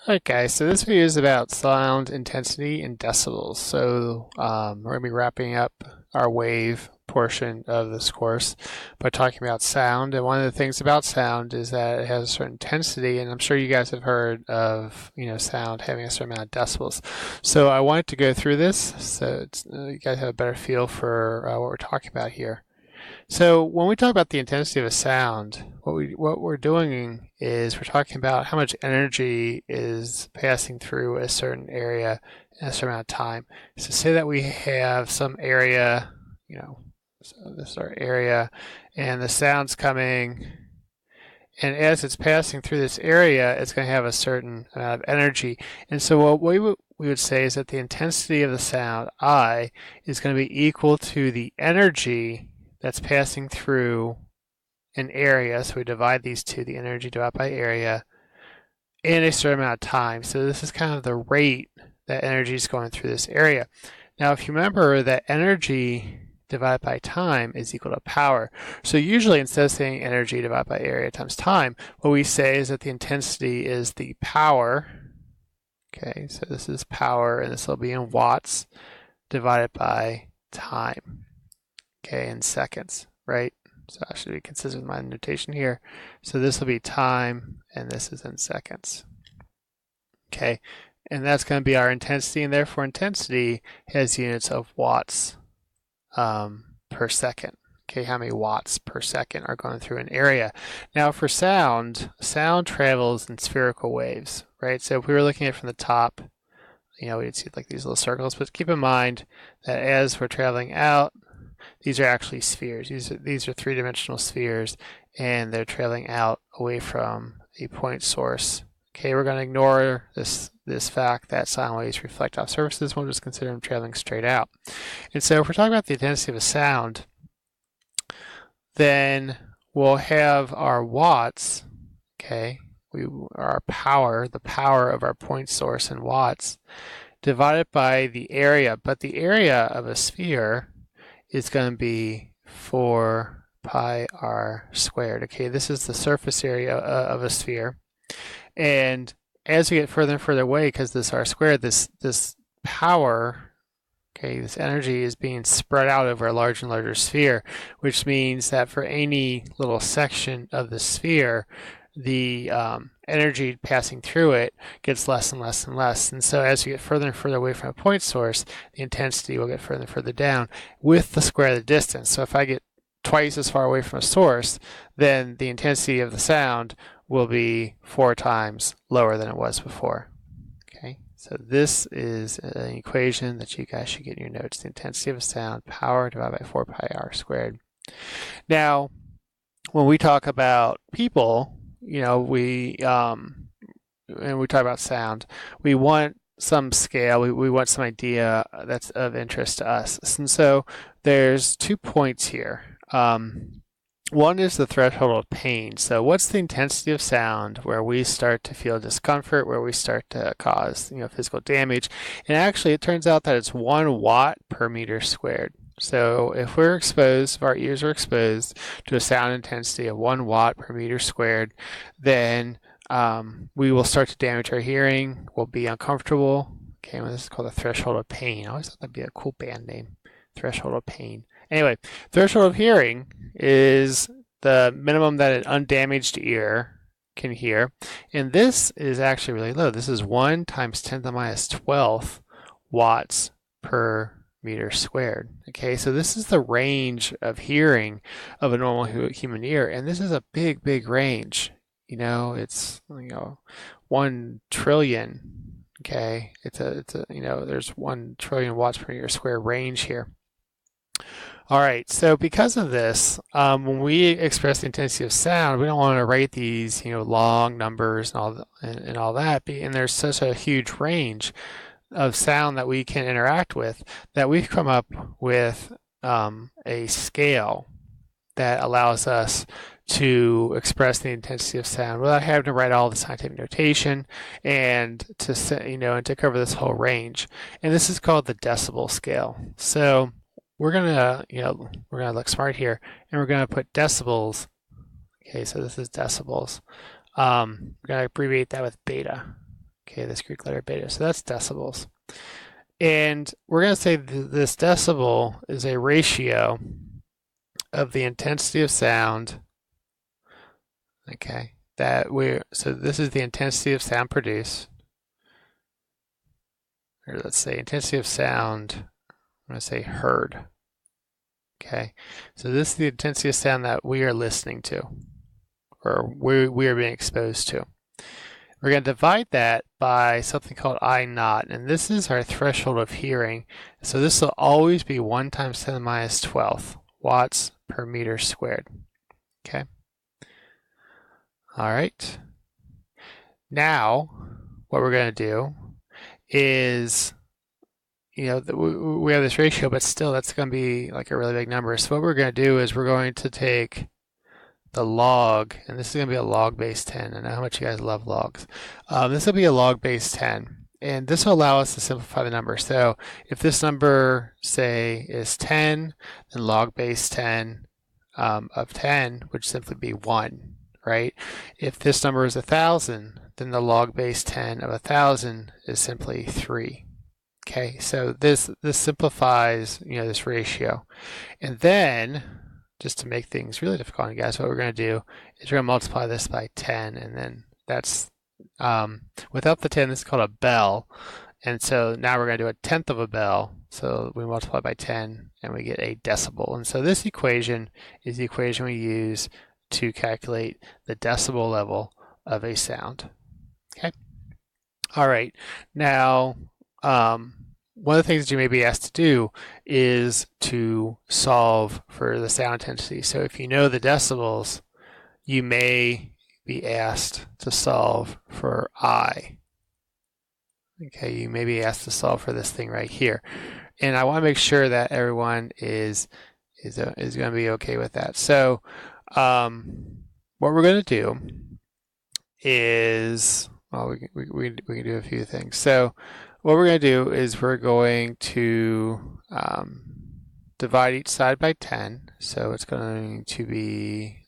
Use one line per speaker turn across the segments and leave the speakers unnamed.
Okay, so this video is about sound intensity in decibels. So we're going to be wrapping up our wave portion of this course by talking about sound. And one of the things about sound is that it has a certain intensity, and I'm sure you guys have heard of sound having a certain amount of decibels. So I wanted to go through this so you guys have a better feel for what we're talking about here. So when we talk about the intensity of a sound, what we're doing is we're talking about how much energy is passing through a certain area in a certain amount of time. So say that we have some area, so this is our area, and the sound's coming, and as it's passing through this area, it's going to have a certain amount of energy. And so what we would say is that the intensity of the sound, I, is going to be equal to the energy that's passing through an area. So we divide these two, the energy divided by area, in a certain amount of time. So this is kind of the rate that energy is going through this area. Now, if you remember that energy divided by time is equal to power. So usually instead of saying energy divided by area times time, what we say is that the intensity is the power. Okay, so this is power, and this will be in watts divided by time. Okay, in seconds, right? So I should be consistent with my notation here. So this will be time, and this is in seconds. Okay, and that's going to be our intensity, and therefore intensity has units of watts per second. Okay, how many watts per second are going through an area? Now for sound travels in spherical waves, right? So if we were looking at it from the top, we'd see like these little circles, but keep in mind that as we're traveling out, these are actually spheres. These are three-dimensional spheres, and they're traveling out away from a point source. Okay, we're going to ignore this fact that sound waves reflect off surfaces. We'll just consider them traveling straight out. And so if we're talking about the intensity of a sound, then we'll have our watts, okay, our power, the power of our point source in watts, divided by the area. But the area of a sphere is going to be 4 pi r squared. Okay, this is the surface area of a sphere. And as we get further and further away, because this r squared, this power, okay, this energy is being spread out over a larger and larger sphere, which means that for any little section of the sphere, the energy passing through it gets less and less and less. And so as you get further and further away from a point source, the intensity will get further and further down with the square of the distance. So if I get twice as far away from a source, then the intensity of the sound will be 4 times lower than it was before. Okay, so this is an equation that you guys should get in your notes. The intensity of a sound, power divided by 4 pi r squared. Now, when we talk about people, and we talk about sound, we want some scale, we want some idea that's of interest to us. And so there's 2 points here. One is the threshold of pain. So what's the intensity of sound where we start to feel discomfort, where we start to cause physical damage? And actually it turns out that it's 1 watt per meter squared. So if we're exposed, if our ears are exposed to a sound intensity of 1 watt per meter squared, then we will start to damage our hearing. We'll be uncomfortable. Okay, well, this is called the threshold of pain. I always thought that'd be a cool band name, threshold of pain. Anyway, threshold of hearing is the minimum that an undamaged ear can hear, and this is actually really low. This is 1 times 10 to the minus 12th watts per meter squared. Okay, so this is the range of hearing of a normal human ear, and this is a big range. It's 1 trillion. Okay, it's a there's 1 trillion watts per meter square range here. All right, so because of this, when we express the intensity of sound, we don't want to write these long numbers and all that, and there's such a huge range of sound that we can interact with, that we've come up with a scale that allows us to express the intensity of sound without having to write all the scientific notation and to cover this whole range. And this is called the decibel scale. So we're gonna look smart here, and we're gonna put decibels. Okay, so this is decibels. We're gonna abbreviate that with beta. Okay, this Greek letter beta. So that's decibels. And we're going to say this decibel is a ratio of the intensity of sound. Okay, so this is the intensity of sound produced. Or let's say intensity of sound, I'm going to say heard. Okay, so this is the intensity of sound that we are listening to, or we are being exposed to. We're going to divide that by something called I naught, and this is our threshold of hearing. So this will always be 1 times 10 to the minus 12th watts per meter squared. Okay. All right. Now, what we're going to do is, we have this ratio, but still that's going to be like a really big number. So what we're going to do is we're going to take the log, and this is going to be a log base 10. I know how much you guys love logs. This will be a log base 10, and this will allow us to simplify the number. So if this number, say, is 10, then log base 10 of 10 would simply be 1, right? If this number is 1,000, then the log base 10 of 1,000 is simply 3. Okay, so this simplifies, this ratio. And then, just to make things really difficult on you guys, what we're going to do is we're going to multiply this by 10, and then that's, without the 10, this is called a bell. And so now we're going to do a tenth of a bell. So we multiply by 10, and we get a decibel. And so this equation is the equation we use to calculate the decibel level of a sound. Okay? All right. Now, one of the things that you may be asked to do is to solve for the sound intensity. So if you know the decibels, you may be asked to solve for I. Okay, you may be asked to solve for this thing right here. And I want to make sure that everyone is going to be okay with that. So what we're going to do is, well, we can do a few things. So what we're going to do is we're going to divide each side by 10. So it's going to be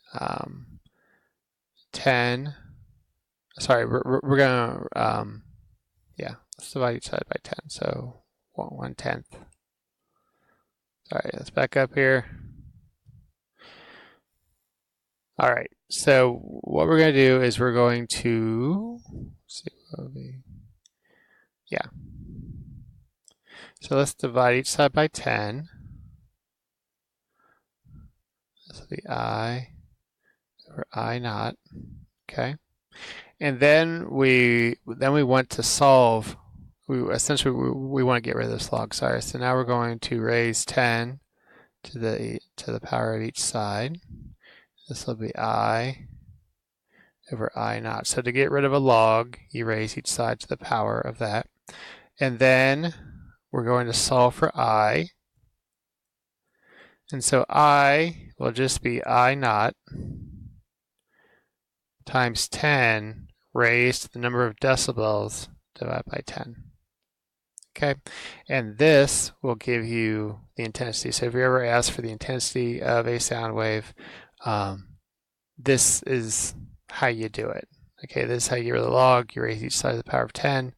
10. Sorry, we're going to, let's divide each side by 10. So 1/10. Sorry, let's back up here. All right, so what we're going to do is we're going to, let's see, what will be, so let's divide each side by 10. This will be I over I naught. Okay. And then we want to solve. We want to get rid of this log. Sorry. So now we're going to raise 10 to the power of each side. This will be I over I naught. So to get rid of a log, you raise each side to the power of that. And then we're going to solve for I. And so I will just be I naught times 10 raised to the number of decibels divided by 10. Okay, and this will give you the intensity. So if you're ever asked for the intensity of a sound wave, this is how you do it. Okay, this is how you get rid of the log. You raise each side to the power of 10.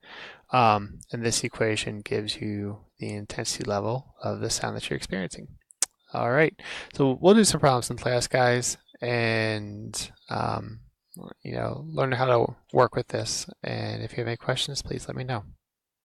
And this equation gives you the intensity level of the sound that you're experiencing. All right, so we'll do some problems in class, guys, and learn how to work with this. And if you have any questions, please let me know.